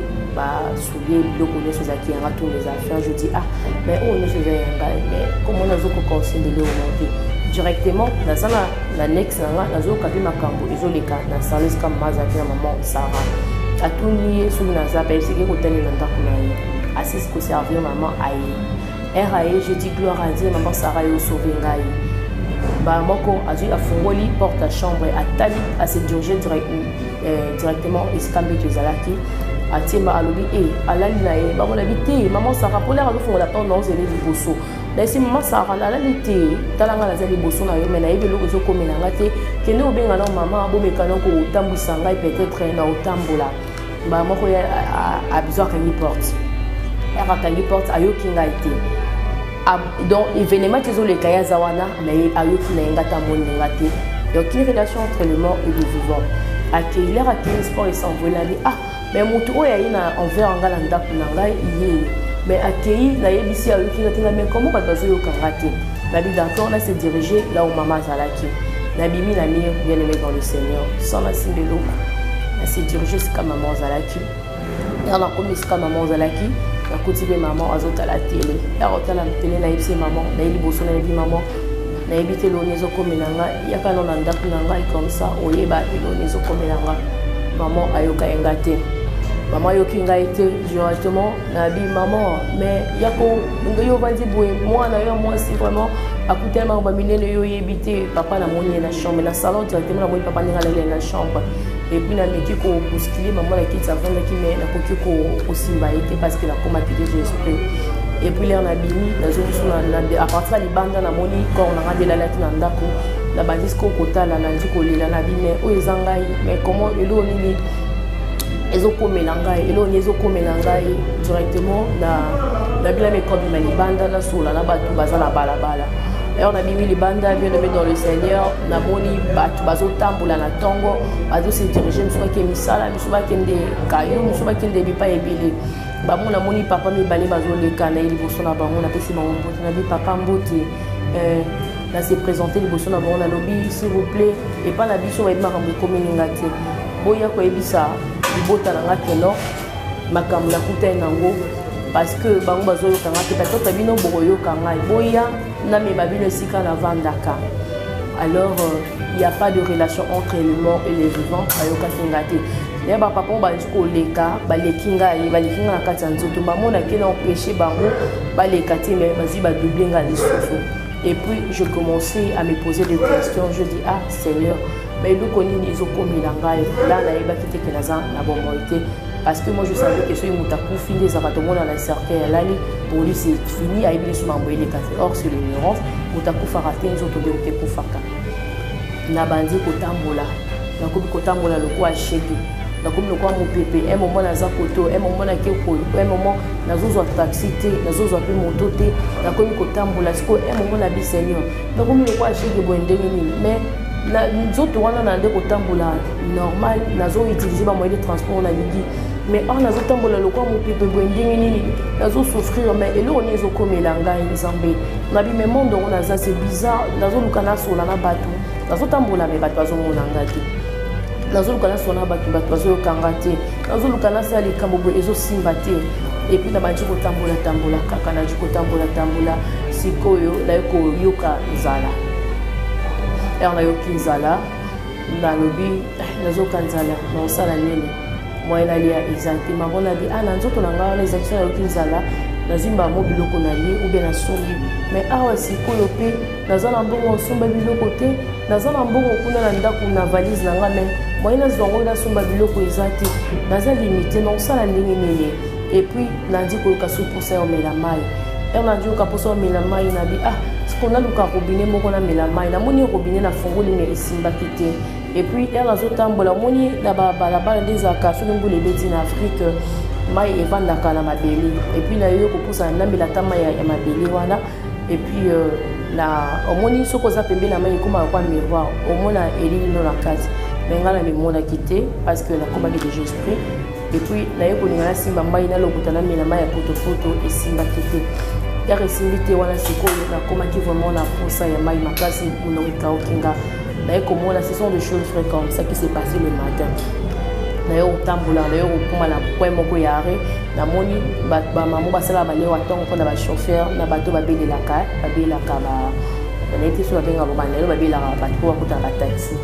soulier, le connaît à qui tous les affaires. Je dis, ah, mais où nous faisons mais comment on a conseillé de remonter directement, dans l'annexe, dans ma cambo, ils ont les cas, dans la salle comme Mazaki, maman, Sarah. À tout lié sous la zappe, c'est que vous tenez l'antakunaï. Assise pour servir maman aïe. R.A.E. je dis gloire à Dieu, maman Sarah, yo sauvé ngaï. Moko a dû affronter porte à chambre à Tali à se diriger directement escambé de Zalaki à Tiema Alobi et à la Linae maman habité maman Sarah pour l'air à l'offre la porte dans les bosso là c'est maman Sarah la lité talanga la zali bosso na yo mais na yebe lo zo comme na ngate que ne obenga na maman bo mekano ko tambu sanga peut-être na otambola moko a besoin qu'elle porte elle a qu'elle porte ayo kinga été donc événement qui ont les kaya zawana mais ayoki na ngata monengate donc une relation entre le mort et le vivant accueillir sport et s'envoler ah mais moto oya ina envers ngala ndaku na ngai yé mais accueillir na yebisi ayoki na mais comment ba bazo yo kangate na bi d'accord on a se diriger là où maman zalaki na bimi na mire bien aimé dans le Seigneur sans la simbelo na se diriger jusqu'à maman zalaki dans la commis jusqu'à maman zalaki na kotibe maman azota la télé ya rota la télé na yebisi maman na yeli boso na yebi maman na yebite lo nezo komelanga ya kana na ndaku na ngai comme ça oyeba lo nezo komelanga maman ayoka engate maman yoki ngai te directement na bi maman mais yako ngayo bandi boye moi na yo moi si vraiment akutelma ba minene yo yebite papa na moni na chambre na salon directement na moni papa ninga la chambre et puis na miki ko bousculer maman la kiti avant qui mais na koki ko simba été parce que la comité de l'esprit et puis là na bimi na zo na à partir de banda na moni ko na ngade la lati na ndako na bandisco kotala na ndiko lela na bime o ezangai mais comment elo nini ezokomela ngai elo ni ezokomela ngai directement na bila me ko bima ni banda na sula na batu bazala balabala. Et on a mis les bandes bien aimés dans le Seigneur. On a moni bazo tambola na tongo, bazo se diriger musuba ke misala, musuba kende kayo, musuba kende bipa ebele. Ba mona moni papa mi balé bazo le kana ili boso na bango na pesi bango mbote na bi papa mbote na se présenter le boso na bango na lobby s'il vous plaît et pas na biso et makambo komeninga te. Boya ko ebisa bota na ngakeno makambo la kuta nango parce que bango bazo yo kanga te peut-être bino boyo kanga boya na me babino sika na vandaka. Alors il n'y a pas de relation entre les morts et les vivants ayoka sengate. Ne ba papa ba ko leka ba lekinga na kati nzoto ba mona ke na empêcher bango ba lekati mais bazi ba doubler nga lisusu. Et puis je commençais à me poser des questions, je dis ah Seigneur mais nous connaissons les okomilanga là na yeba kite ke naza na bomoité. Parce que moi je savais que ce moutakou fini des appartements dans la cercle l'année pour lui c'est fini à ébilier sur m'envoyer les cafés. Or sur l'ignorance moutakou faraté nous autres de kufaka na bandi kotambola na kobi kotambola le quoi cheki na kobi le quoi mon pépé un moment na za koto un moment na keko un moment na zozo taxi te na zozo pe moto te na kobi kotambola siko un moment na bi Seigneur na kobi le quoi cheki boendeni mais na nzoto wana na nde kotambola normal nazo utiliser ba moyen de transport na bigi mais on a zotambola le quoi mon pépé boendeni nini nazo souffrir mais elo on ezo komela ngai nzambe na bi me monde on a ça c'est bizarre nazo lukana sola na batu nazo tambola me batu azo mona ngati nazo lukana sola na batu azo kangate nazo lukana sali kambo ezo simba te et puis na banji kotambola tambola kaka na jiko tambola sikoyo la ko yoka zala. Et on a yoki nzala na lobi nazo kanzala na osala nene moyen alia exactement bon abi ana nzoto na nga les actions ya kinzala nazimba mo biloko na lié ou bien na sombi mais awa sikoyo pe nazala mbongo somba biloko te nazala mbongo kuna na ndako na valise na nga mais moyen nazongo na somba biloko ezati naza limité non sala ndenge nini et puis nandi ko ka sou pour ça au melamai et nandi ko pour ça au melamai na bi ce qu'on a le ka robinet moko na melamai na moni robinet na fongoli mais esimba kité et puis elle a zotambola moni na balabala des akaso ngulu beti na Afrique mai evandaka na mabeli et puis na yo ko pousa na mbila tama ya mabeli wana et puis na omoni soko za pembe na mai kuma kwa miroir omona elili no na kati mais ngala me mona quitté parce que la commande de esprit et puis na yo ko ngala simba mai na lokuta na mina mai ya photo et simba quitté ya resimité wana siko na koma qui vraiment na pousa ya mai makasi unoika okinga na yo ko mona ce sont des choses fréquentes ça qui s'est passé le matin na yo tambola na yo kuma na point moko yare na moni ba maman basala ba lewa tongo pona ba chauffeur na bato ba belelaka ba na été sur benga ba na ba belaka ba ko kuta ba taxi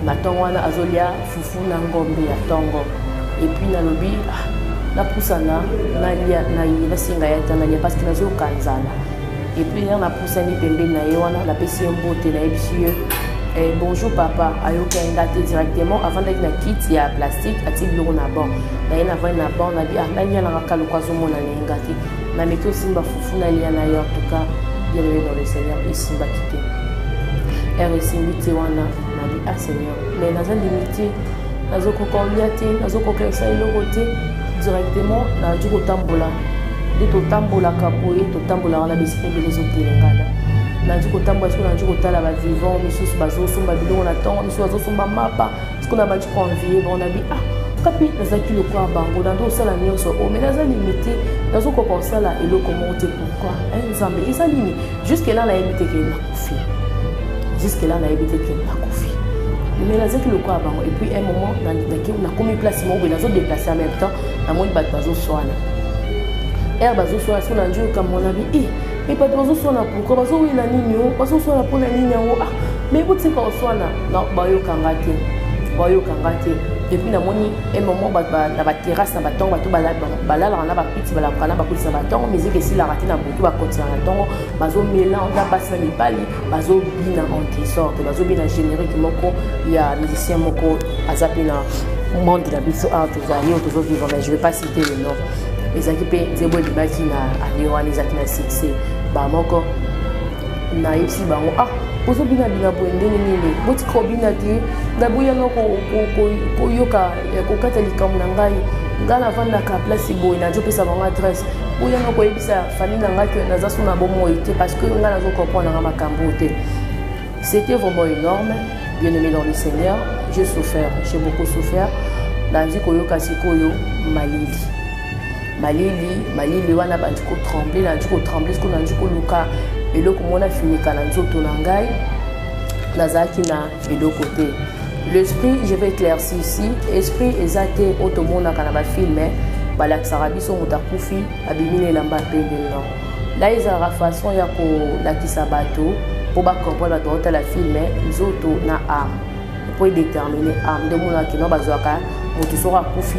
na tongo wana azolia fufu na ngombe ya tongo et puis na lobi na pusana na lia na yina singa ya tana lia parce que na zo kanzana et puis na pusani pembe na yo wana la pesi mbote na ebisieux. Bonjour papa, ayoka ngate directement avant d'aller na kit ya plastique ati biloko na bon. Na ina va na bon na bi na nya na kala kwa zo mona na ngate. Na meki simba fufu na lia na yo en tout cas, bien aimé dans le Seigneur et simba kité. Er simbi wana na bi Seigneur. Mais na za limité, na zo kokomiate, na zo kokesa eloko te directement na ju ko tambola. De to tambola kapoye, to tambola na bisike les autres ngala. Nanji kotamba ce qu'on a dit kotala ba vivant misusu bazo somba biloko na tongo misusu bazo somba mapa ce qu'on a bandi convier on a dit kapi nazaki le quoi bango dans do sala nyonso o mais naza limité nazo ko konsala eloko monte pourquoi nzambe eza limi jusque là na yebite ke na kofi jusque là na yebite ke na kofi mais nazaki le quoi bango et puis un moment na komi place mo be nazo déplacer en même temps na moni bat bazo soana bazo soana ce qu'on a dit comme mon ami et pas de soin pourquoi parce que oui la ligne parce que soit pour la ligne mais vous c'est pas soit non bayo kangate et puis na moni un moment na ba terrasse na batongo bato balala na ba piti bala kana ba kulisa batongo mais que si la raté na beaucoup ba continuer na tongo bazo mélange na basi na mibali bazo bina en qui sorte bazo bina générique moko ya musicien moko azapina monde de la biso art zali auto vivre mais je vais pas citer le nom les équipes zebo libaki na aliwa les akina succès ba moko na ipsi bango pozo bina boende nini boti ko bina te na buya no ko yoka ko katolika na ngai ngana vanda ka place boy na jo pesa bango adresse buya no ko ebisa famille na ngai que naza suna bomo ite parce que ngana zo comprendre na makambo te c'était vraiment énorme bien aimé dans le Seigneur j'ai souffert j'ai beaucoup souffert nandi ko yoka sikoyo malili wana bandi ko trembler na ndiko trembler ce qu'on a ndiko luka eloko mona finika na nzoto na ngai nazaki na eloko te l'esprit je vais éclaircir ici esprit ezate otomona kana ba film balakisaka biso moto akufi abimini elamba pende non là ezalaka façon ya kolakisa bato po bacomprendre bato baotala film nzoto na arme po déterminer arme nde monaki no bazwaka moto soko akufi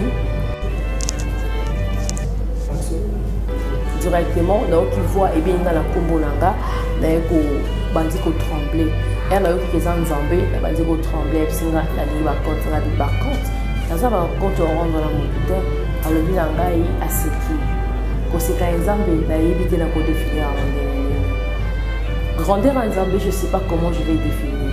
directement donc il voit et bien dans la combo nanga na ko bandi ko trembler et na yo ki kezan nzambe na bandi ko trembler singa la liba compte na liba compte na ça va compte rendre la moteur alobi na ngai aseki ko seka nzambe na yebite na ko définir grandeur en nzambe je sais pas comment je vais définir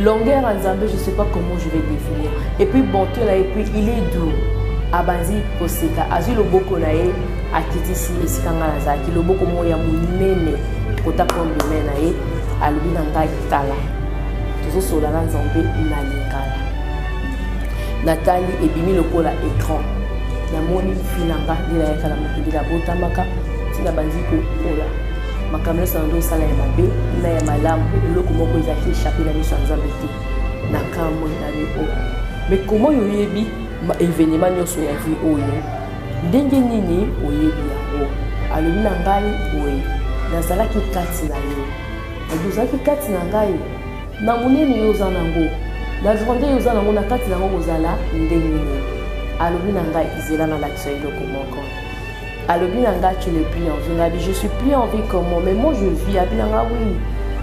longueur en nzambe je sais pas comment je vais définir et puis bonté là et puis il est doux abanzi ko seka azui loboko na ye akitisi esikanga na zaki loboko moya munene kota kombine na ye alobi na ngai tala tozosola na nzambe na lingala natali ebimi lokola écran namoni finanga ndila yakala mokili na botamaka tina banzi kokola makambo nyonso na ndosala ya mabe na ya malamu eloko moko ezalaki échappe na miso ya nzambe te na kamwe na leo mais comment yoyebi événement nyonso ya vie oyo ndenge nini oyebi yango alobi na ngai oye nazalaki kati na yo nazalaki kati na ngai na monene yo oza nango na grandeur yo oza nango na kati nango kozala ndenge nini alobi nanga izela na l'action iloko moko alobi nanga tu n'es plus en vie ngabi je suis plus en vie comme moi mais moi je vis abi nanga oui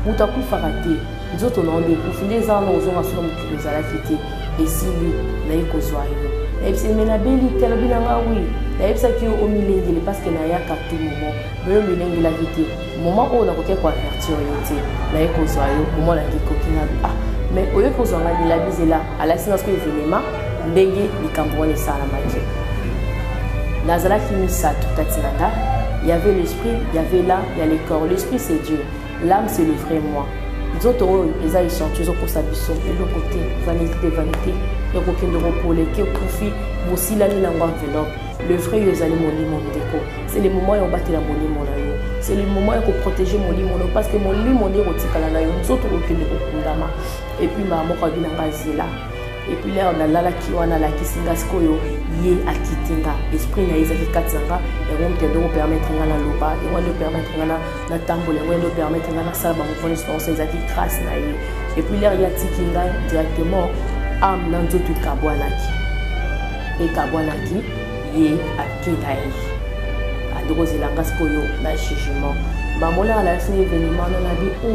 muta kufaka te nzoto na onde kufi ndeza na ozonga solo mukilo ezalaki te esili naye kozwa yo nayebisi me nabeli te alobi nanga oui nayebisaki yo omilengele parce que nayaka tout moment me yo milengelaki te moment oyo nakoki koavertir yo te naye kozwa yo moment nangikoki ngabi mais oyo kozwanga lilabizela alakisi ngasko événement ndenge likambo wana esalamaki nazalaki misato kati na nga il y avait l'esprit il y avait l'âme il y a le corps l'esprit c'est Dieu l'âme c'est le vrai moi nzoto oyo eza échantio ezokosa biso eloko te vanité ekokende kopoleke okufi bosilani nango enveloppe le vrai yo ezali molimo ndeko c'est le moment ya kobatela molimo na yo c'est le moment ya koprotéger molimo na yo parce que molimo nde ekotikala na yo nzoto okokende kokundama et puis mamoko abi nanga zela et puis là on a lalaki wana alakisi nga sikoyo ye akiti nga esprit na ye ezalaki kati na nga yango mokende okopermettre nga na loba yango nde opermettre nga na tambola yango nde opermettre nga nasala bamofoni sonso ezalaki grâce na ye et puis l'air ye atiki nga directement ame na nzoto ekabwanaki ye akenda ye adokozela nga sikoyo na jugement bamolaka alakisi nga événement nanabi o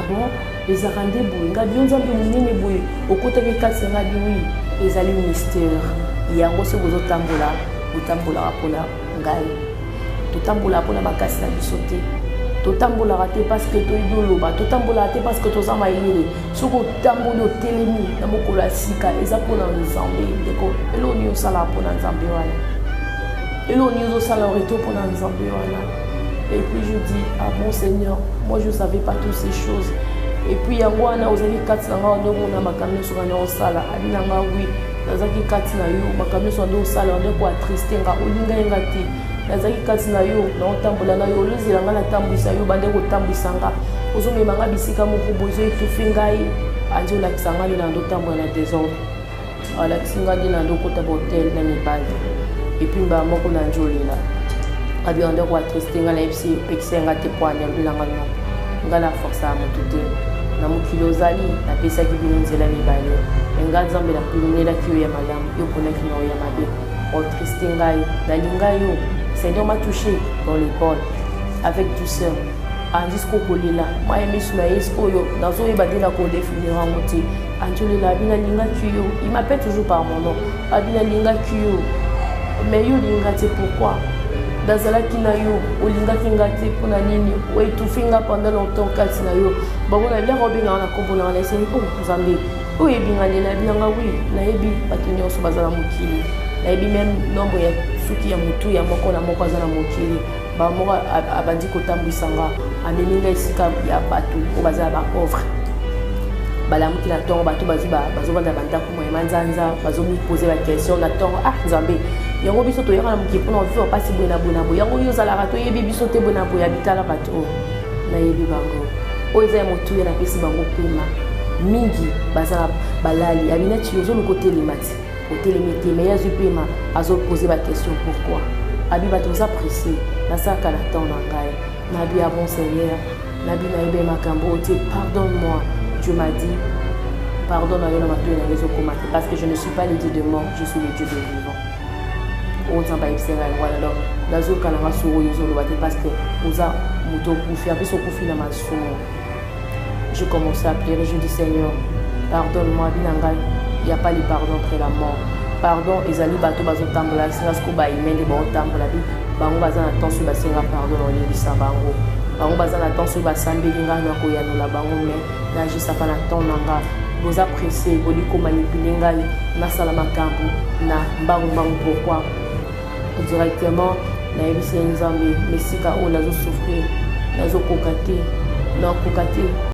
bon ezalaka nde boye ngabi yo nzambe monene boye okotaki kati ngabi wi ezali mystère yango soki otambolaka mpona ngai totambolaka mpona makasi na biso te totambolaka te parce que toyebi oloba totambolaka te parce que toza mayele soki otamboli otelemi na mokolo ya sika eza mpona nzambe ndeko eloko nini osalaka mpona nzambe wana eloko nini ozosala reto mpona nzambe wana. Et puis je dis, ah bon Seigneur, moi je ne savais pas toutes ces choses. Et puis yango wana ozali kati na nga ndo mona makambo so kana osala abi na nga oui nazaki kati na yo makambo so ndo osala ndo ko attriste nga olinga yenga te nazaki kati na yo na otambola na yo lozela nga na tambwisa yo bande ko tambwisa nga ozonge manga bisika moko bozo etufi ngai anje olakisa nga na ndo tambola na désordre alakisi nga na ndo kota hotel na mibali et puis ba moko na njolela abi ndo ko attriste nga na FC pekise nga te poanya bilanga no nga na force à motuté na mokilo ozali napesaki bino nzela mibale nga nzambe napimelaki yo ya malamu yo ponaki na yo ya mabe otriste ngai nalinga yo Seigneur m'a touché dans l'épaule avec douceur andisiko kolela maya misu na yesu oyo nazoyeba nde nakodefinir yango te anjolela abi nalingaki yo il m'appelle toujours par mon nom abi nalingaki yo mais yo linga te pourquoi nazalaki na yo olingaki nga te mpona nini oetufi nga pendant longtemps kati na yo bango nabiaka obengaka na kombo nanga naeseni o nzambe oyebi nga nde nayebi nanga wi nayebi bato nyonso baza na mokili nayebi meme nombre ya suki ya motu ya moko na moko aza na mokili bamoko abandi kotambwisa nga amemi nga esika ya bato oyo baza na bapauvre balamuki na ntongo bato bazovanda bandako moye manzanza bazomipose baquestion na ntongo nzambe yango biso toyaka na moki mpona ovivre mpasi boye na boye na boye yango oyo ozalaka toyebi biso te boye na boye abitala bato oyo nayebi bango oyo eza ya motuya napesi bango pema mingi baza balali abi neti ozoluka otelema te otelemi te me yazwi pema azopose baquestion pourquoi abi bato oza pressé nasalaka na temps na ngai nabi ya bon seigneur nabi nayebi makambo otie pardonne moi Dieu m'a dit pardonne à yo na matoyi na ngezo komate parce que je ne suis pas le Dieu de mort je suis le Dieu de vivant ozamba yebisenga yango wana donc nazoyoka nanga soko oyo ozoloba te parce que oza moto okufi apesi okufi na masumu je commence à pleurer je dis Seigneur pardonne-moi abi na ngai il n'y a pas le pardon après la mort pardon ezali bato bazotambola esenga siko baimende baotambola bi bango baza na temps soki basenga pardon na oyebisa bango bango baza na temps soki basambeli ngai na koyanola bango mais nagisaka na temps na nga boza pressé boli komanipule ngai nasala makambo na mbangu pourquoi directement nayebisi nzambe mesika oyo nazosouffrir nazokoka te nakoka te